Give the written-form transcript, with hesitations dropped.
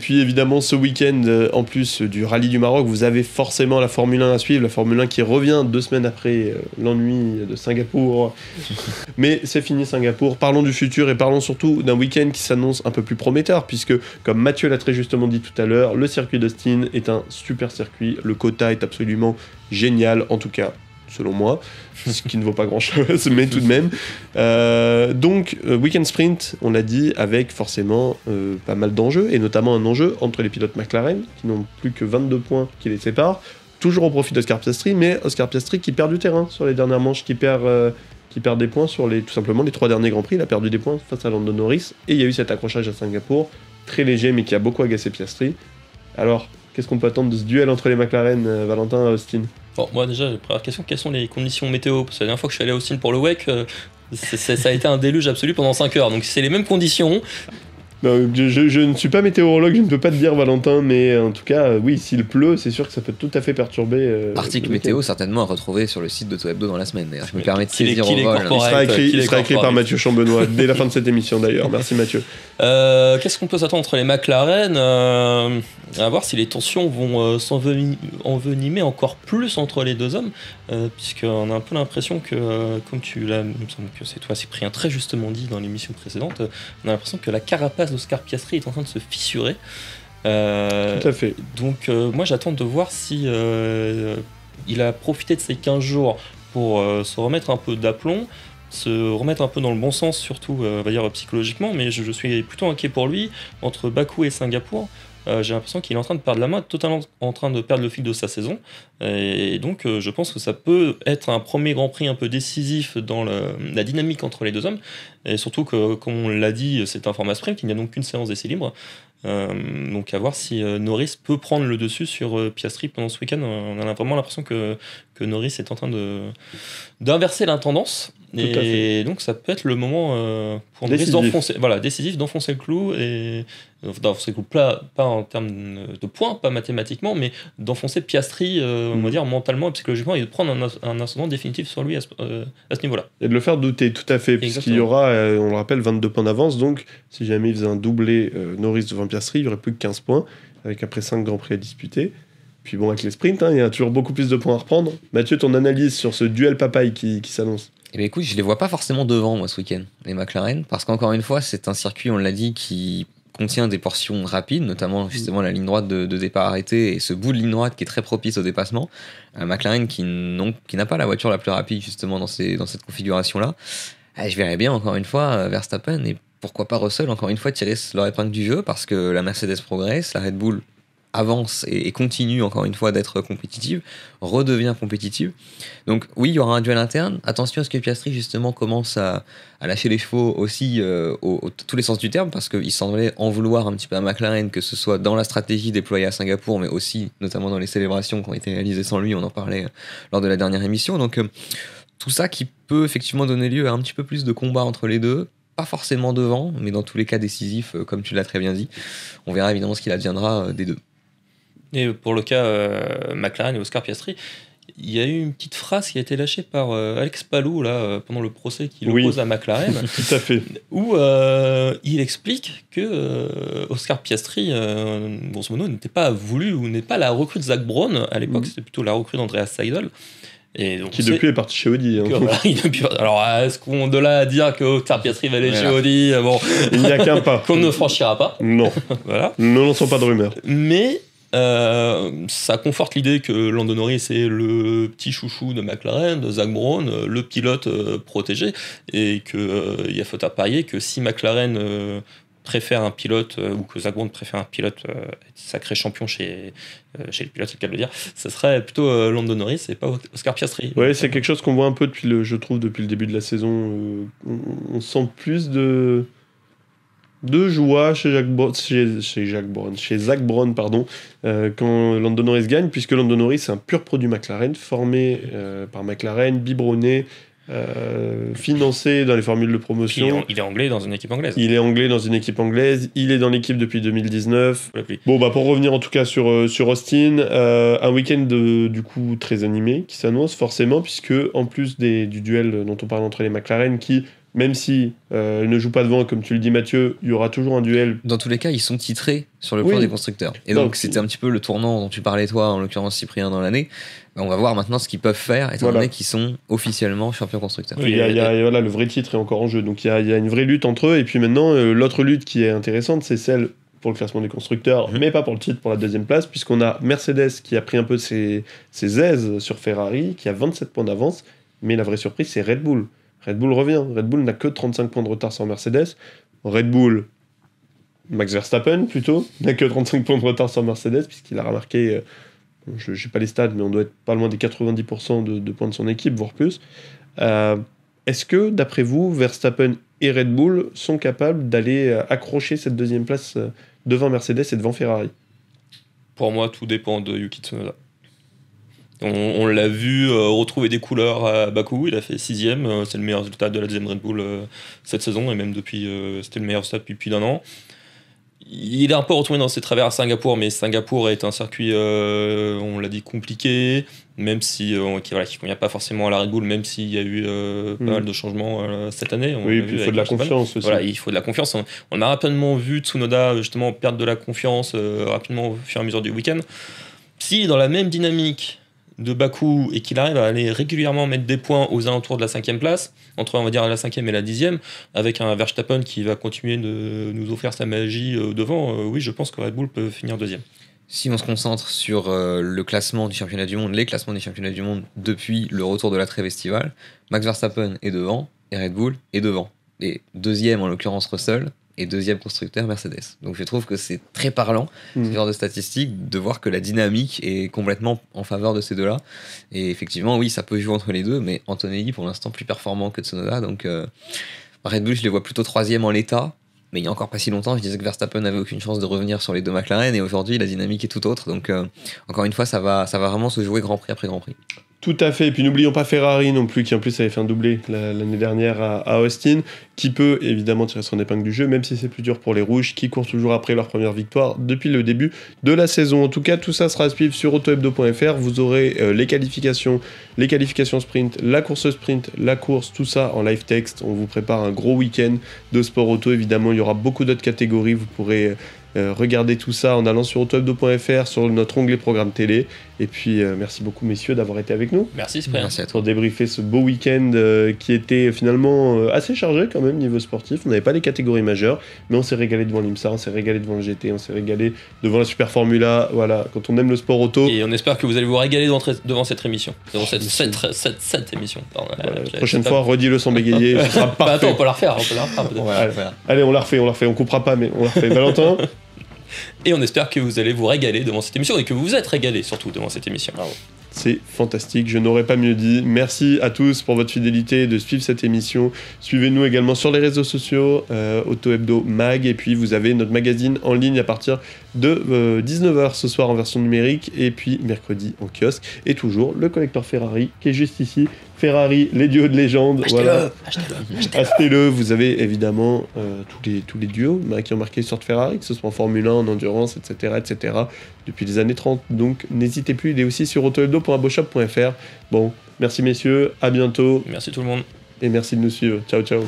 puis évidemment ce week-end, en plus du rallye du Maroc, vous avez forcément la Formule 1 à suivre, la Formule 1 qui revient 2 semaines après l'ennui de Singapour. Mais c'est fini Singapour, parlons du futur et parlons surtout d'un week-end qui s'annonce un peu plus prometteur, puisque comme Mathieu l'a très justement dit tout à l'heure, le circuit d'Austin est un super circuit, le quota est absolument génial, en tout cas selon moi, ce qui ne vaut pas grand-chose, mais tout de même. Donc, week-end sprint, on l'a dit, avec forcément pas mal d'enjeux, et notamment un enjeu entre les pilotes McLaren, qui n'ont plus que 22 points qui les séparent, toujours au profit d'Oscar Piastri, mais Oscar Piastri qui perd du terrain sur les dernières manches, qui perd des points sur tout simplement les 3 derniers Grands Prix. Il a perdu des points face à Lando Norris, et il y a eu cet accrochage à Singapour, très léger, mais qui a beaucoup agacé Piastri. Alors, qu'est-ce qu'on peut attendre de ce duel entre les McLaren, Valentin, à Austin ? Bon, moi déjà, la première question, quelles sont les conditions météo ? Parce que la dernière fois que je suis allé à Austin pour le WEC, ça a été un déluge absolu pendant 5 heures. Donc si c'est les mêmes conditions... Non, je ne suis pas météorologue, je ne peux pas te dire Valentin, mais en tout cas, oui, s'il pleut, c'est sûr que ça peut tout à fait perturber... Article météo certainement à retrouver sur le site d'AutoHebdo dans la semaine. D'ailleurs, je me permets de saisir au vol. Il sera écrit par Mathieu Chambenois dès la fin de cette émission d'ailleurs. Merci Mathieu. Qu'est-ce qu'on peut s'attendre entre les McLaren à voir si les tensions vont s'envenimer encore plus entre les deux hommes, puisqu'on a un peu l'impression que, comme il me semble que c'est toi Cyprien très justement dit dans l'émission précédente, on a l'impression que la carapace d'Oscar Piastri est en train de se fissurer. Tout à fait. Donc moi j'attends de voir si il a profité de ces 15 jours pour se remettre un peu d'aplomb, se remettre un peu dans le bon sens, surtout on va dire psychologiquement, mais je suis plutôt inquiet pour lui. Entre Bakou et Singapour, j'ai l'impression qu'il est en train de perdre la main, totalement en train de perdre le fil de sa saison, et donc je pense que ça peut être un premier Grand Prix un peu décisif dans la dynamique entre les deux hommes, et surtout que, comme on l'a dit, c'est un format sprint, il n'y a donc qu'une séance d'essai libre, donc à voir si Norris peut prendre le dessus sur Piastri pendant ce week-end. On a vraiment l'impression que Norris est en train d'inverser la tendance, et donc ça peut être le moment pour Norris décisif d'enfoncer le clou, et d'enfoncer le clou pas en termes de points, pas mathématiquement, mais d'enfoncer Piastri on va dire mentalement et psychologiquement, et de prendre un ascendant définitif sur lui à ce niveau-là. Et de le faire douter, tout à fait, puisqu'il y aura, on le rappelle, 22 points d'avance, donc si jamais il faisait un doublé Norris devant Piastri, il n'y aurait plus que 15 points, avec après 5 Grands Prix à disputer. Puis bon, avec les sprints, il y a toujours beaucoup plus de points à reprendre. Mathieu, ton analyse sur ce duel papaye qui s'annonce ? Eh bien écoute, je les vois pas forcément devant moi ce week-end, les McLaren, parce qu'encore une fois, c'est un circuit, on l'a dit, qui contient des portions rapides, notamment justement la ligne droite de départ arrêté et ce bout de ligne droite qui est très propice au dépassement. McLaren qui n'a pas la voiture la plus rapide justement dans cette configuration-là. Je verrais bien encore une fois Verstappen et pourquoi pas Russell encore une fois tirer leur épingle du jeu, parce que la Mercedes progresse, la Red Bull avance et continue encore une fois d'être compétitive, redevient compétitive. Donc oui, il y aura un duel interne. Attention à ce que Piastri justement commence à lâcher les chevaux aussi tous les sens du terme, parce qu'il semblait en vouloir un petit peu à McLaren, que ce soit dans la stratégie déployée à Singapour, mais aussi notamment dans les célébrations qui ont été réalisées sans lui, on en parlait lors de la dernière émission. Donc tout ça qui peut effectivement donner lieu à un petit peu plus de combat entre les deux, pas forcément devant, mais dans tous les cas décisifs, comme tu l'as très bien dit. On verra évidemment ce qu'il adviendra des deux. Et pour le cas McLaren et Oscar Piastri, il y a eu une petite phrase qui a été lâchée par Alex Palou là, pendant le procès qu'il oppose à McLaren, tout à fait, où il explique que Oscar Piastri, grosso modo, n'était pas voulu, ou n'est pas la recrue de Zak Brown à l'époque, c'était plutôt la recrue d'Andreas Seidel. Et donc qui depuis est parti chez Audi. Alors, est-ce qu'on de là à dire que Oscar Piastri va aller chez Audi, bon, il n'y a qu'un pas qu'on ne franchira pas. Non, voilà. Ne lançons pas de rumeurs. Mais ça conforte l'idée que Lando Norris est le petit chouchou de McLaren, de Zak Brown, le pilote protégé, et qu'il y a faute à parier que si McLaren préfère un pilote, ou que Zak Brown préfère un pilote sacré champion chez le pilote, c'est le cas de le dire, ce serait plutôt Lando Norris et pas Oscar Piastri. Ouais, c'est quelque chose qu'on voit un peu depuis le début de la saison. On sent plus de joie chez Zak Brown, quand Lando Norris gagne, puisque Lando Norris est un pur produit McLaren, formé par McLaren, biberonné, financé dans les formules de promotion. Il est anglais dans une équipe anglaise. Il est anglais dans une équipe anglaise, il est dans l'équipe depuis 2019. Bon, pour revenir en tout cas sur Austin, un week-end du coup très animé qui s'annonce forcément, puisque en plus du duel dont on parle entre les McLaren qui même si elle ne joue pas devant, comme tu le dis Mathieu, il y aura toujours un duel. Dans tous les cas, ils sont titrés sur le plan des constructeurs. Et donc, c'était un petit peu le tournant dont tu parlais, toi, en l'occurrence Cyprien, dans l'année. On va voir maintenant ce qu'ils peuvent faire, étant donné qu'ils sont officiellement champions constructeurs. Oui, voilà, le vrai titre est encore en jeu. Donc, il y a une vraie lutte entre eux. Et puis maintenant, l'autre lutte qui est intéressante, c'est celle pour le classement des constructeurs, mais pas pour le titre, pour la deuxième place, puisqu'on a Mercedes qui a pris un peu ses aises sur Ferrari, qui a 27 points d'avance. Mais la vraie surprise, c'est Red Bull. Red Bull revient. Red Bull n'a que 35 points de retard sur Mercedes. Red Bull, Max Verstappen plutôt, n'a que 35 points de retard sur Mercedes, puisqu'il a remarqué, je n'ai pas les stats, mais on doit être pas loin des 90% de points de son équipe, voire plus. Est-ce que, d'après vous, Verstappen et Red Bull sont capables d'aller accrocher cette deuxième place devant Mercedes et devant Ferrari? Pour moi, tout dépend de Yuki Tsunoda. On l'a vu retrouver des couleurs à Bakou, il a fait 6ème, c'est le meilleur résultat de la deuxième Red Bull cette saison, et même depuis, c'était le meilleur résultat depuis plus d'un an. Il est un peu retourné dans ses travers à Singapour, mais Singapour est un circuit, on l'a dit, compliqué, même si qui convient pas forcément à la Red Bull, même s'il y a eu pas mal de changements cette année. Oui, puis il faut de la confiance aussi. Voilà, il faut de la confiance. On a rapidement vu Tsunoda justement perdre de la confiance rapidement au fur et à mesure du week-end. S'il est dans la même dynamique de Bakou et qu'il arrive à aller régulièrement mettre des points aux alentours de la 5e place, entre on va dire la 5e et la 10e, avec un Verstappen qui va continuer de nous offrir sa magie devant, oui, je pense que Red Bull peut finir deuxième. Si on se concentre sur le classement du championnat du monde, les classements du championnat du monde depuis le retour de la trêve estivale, Max Verstappen est devant et Red Bull est devant. Et deuxième, en l'occurrence Russell, et deuxième constructeur Mercedes. Donc je trouve que c'est très parlant, ce genre de statistiques, de voir que la dynamique est complètement en faveur de ces deux-là. Et effectivement, oui, ça peut jouer entre les deux, mais Antonelli, pour l'instant, plus performant que Tsunoda. Donc Red Bull, je les vois plutôt troisième en l'état. Mais il y a encore pas si longtemps, je disais que Verstappen n'avait aucune chance de revenir sur les deux McLaren, et aujourd'hui, la dynamique est tout autre. Donc encore une fois, ça va vraiment se jouer Grand Prix après Grand Prix. Tout à fait, et puis n'oublions pas Ferrari non plus, qui en plus avait fait un doublé l'année dernière à Austin, qui peut évidemment tirer son épingle du jeu, même si c'est plus dur pour les rouges, qui courent toujours après leur première victoire depuis le début de la saison. En tout cas, tout ça sera à suivre sur autohebdo.fr, vous aurez les qualifications sprint, la course sprint, la course, tout ça en live text. On vous prépare un gros week-end de sport auto, évidemment, il y aura beaucoup d'autres catégories, vous pourrez regardez tout ça en allant sur autohebdo.fr, sur notre onglet programme télé. Et puis merci beaucoup messieurs d'avoir été avec nous. Merci Cyprien. Merci à toi. Pour débriefer ce beau week-end qui était finalement assez chargé quand même niveau sportif. On n'avait pas les catégories majeures, mais on s'est régalé devant l'IMSA, on s'est régalé devant le GT, on s'est régalé devant la Super Formula. Voilà, quand on aime le sport auto. Et on espère que vous allez vous régaler devant cette émission, devant cette émission. Pardon, la prochaine fois, redis-le sans bégayer, ce sera parfait. Attends, on peut la refaire. Allez, on la refait, on coupera pas, mais on la refait. Valentin. Et on espère que vous allez vous régaler devant cette émission et que vous vous êtes régalés surtout devant cette émission. Bravo. C'est fantastique, je n'aurais pas mieux dit. Merci à tous pour votre fidélité de suivre cette émission. Suivez-nous également sur les réseaux sociaux, Auto Hebdo Mag, et puis vous avez notre magazine en ligne à partir de 19h ce soir en version numérique, et puis mercredi en kiosque. Et toujours le collecteur Ferrari qui est juste ici. Ferrari, les duos de légende. Achetez-le. Vous avez évidemment tous les duos qui ont marqué l'histoire de Ferrari, que ce soit en Formule 1, en endurance, etc. depuis les années 30. Donc n'hésitez plus, il est aussi sur autohebdo.aboshop.fr. Bon, merci messieurs, à bientôt. Merci tout le monde. Et merci de nous suivre. Ciao, ciao.